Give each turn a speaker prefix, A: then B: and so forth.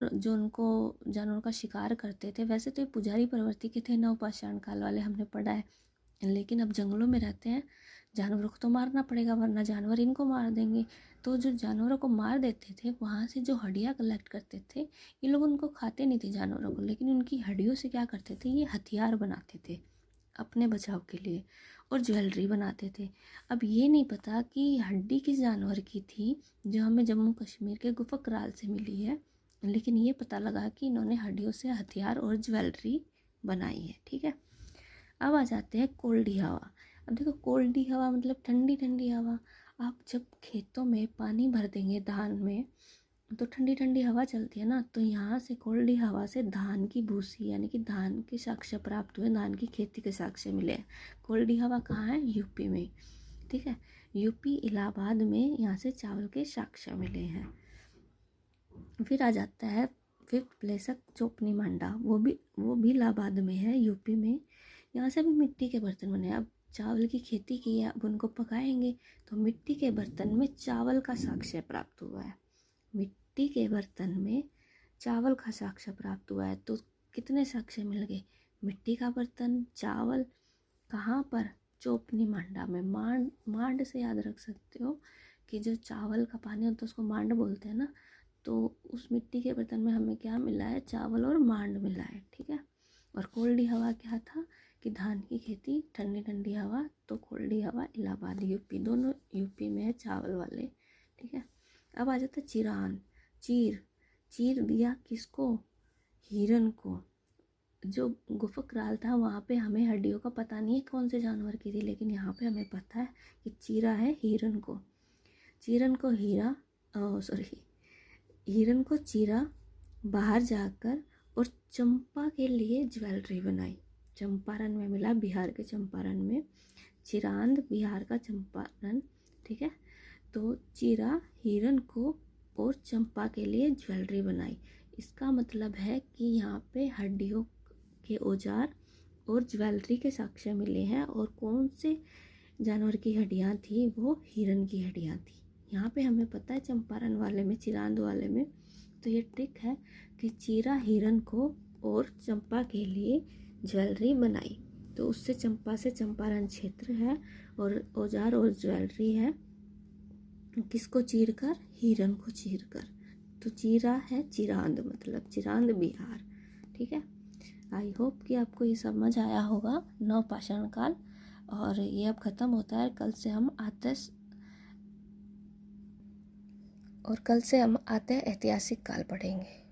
A: जो उनको जानवरों का शिकार करते थे। वैसे तो ये पुजारी प्रवृत्ति के थे नवपाषाण काल वाले, हमने पढ़ा है, लेकिन अब जंगलों में रहते हैं, जानवरों को तो मारना पड़ेगा वरना जानवर इनको मार देंगे। तो जो जानवरों को मार देते थे वहाँ से जो हड्डियाँ कलेक्ट करते थे, ये लोग उनको खाते नहीं थे जानवरों को, लेकिन उनकी हड्डियों से क्या करते थे, ये हथियार बनाते थे अपने बचाव के लिए और ज्वेलरी बनाते थे। अब ये नहीं पता कि हड्डी किस जानवर की थी जो हमें जम्मू कश्मीर के गुफा कराल से मिली है, लेकिन ये पता लगा कि इन्होंने हड्डियों से हथियार और ज्वेलरी बनाई है। ठीक है, अब आ जाते हैं कोल्डी हवा। अब देखो कोल्डी हवा मतलब ठंडी ठंडी हवा। आप जब खेतों में पानी भर देंगे धान में तो ठंडी ठंडी हवा चलती है ना, तो यहाँ से कोल्डी हवा से धान की भूसी यानी कि धान के साक्ष्य प्राप्त हुए, धान की खेती के साक्ष्य मिले हैं। कोल्डी हवा कहाँ है, यूपी में। ठीक है, यूपी इलाहाबाद में यहाँ से चावल के साक्ष्य मिले हैं। फिर आ जाता है फिफ्थ प्लेस है चोपनी मांडा, वो भी इलाहाबाद में है, यूपी में। यहाँ से भी मिट्टी के बर्तन बने। अब चावल की खेती की है, अब उनको पकाएंगे तो मिट्टी के बर्तन में चावल का साक्ष्य प्राप्त हुआ है। मिट्टी के बर्तन में चावल का साक्ष्य प्राप्त हुआ है, तो कितने साक्ष्य मिल गए, मिट्टी का बर्तन, चावल, कहाँ पर, चोपनी मांडा में। मांड से याद रख सकते हो कि जो चावल का पानी होता है उसको मांड बोलते हैं ना, तो उस मिट्टी के बर्तन में हमें क्या मिला है, चावल और मांड मिला है। ठीक है, और कोल्डी हवा क्या था कि धान की खेती, ठंडी ठंडी हवा, तो कोल्डी हवा इलाहाबाद यूपी, दोनों यूपी में है चावल वाले। ठीक है, अब आ जाता है चिरान। चीर दिया किसको, हिरन को। जो गुफा कराल था वहाँ पे हमें हड्डियों का पता नहीं है कौन से जानवर की थी, लेकिन यहाँ पे हमें पता है कि चीरा है हिरन को। हिरन को चीरा बाहर जाकर और चंपा के लिए ज्वेलरी बनाई। चंपारण में मिला, बिहार के चंपारण में, चिरांद बिहार का चंपारण। ठीक है, तो चीरा हिरन को और चंपा के लिए ज्वेलरी बनाई। इसका मतलब है कि यहाँ पे हड्डियों के औजार और ज्वेलरी के साक्ष्य मिले हैं, और कौन से जानवर की हड्डियाँ थी, वो हिरन की हड्डियाँ थी। यहाँ पे हमें पता है चंपारण वाले में, चिरांद वाले में, तो ये ट्रिक है कि चीरा हिरन को और चंपा के लिए ज्वेलरी बनाई। तो उससे चंपा से चंपारण क्षेत्र है और औजार और ज्वेलरी है, किसको चीर कर, हिरन को चीर कर। तो चीरा है चिरांद, मतलब चिरांद बिहार। ठीक है, आई होप कि आपको ये समझ आया होगा नवपाषाण काल, और ये अब ख़त्म होता है। कल से हम आते हैं ऐतिहासिक काल पढ़ेंगे।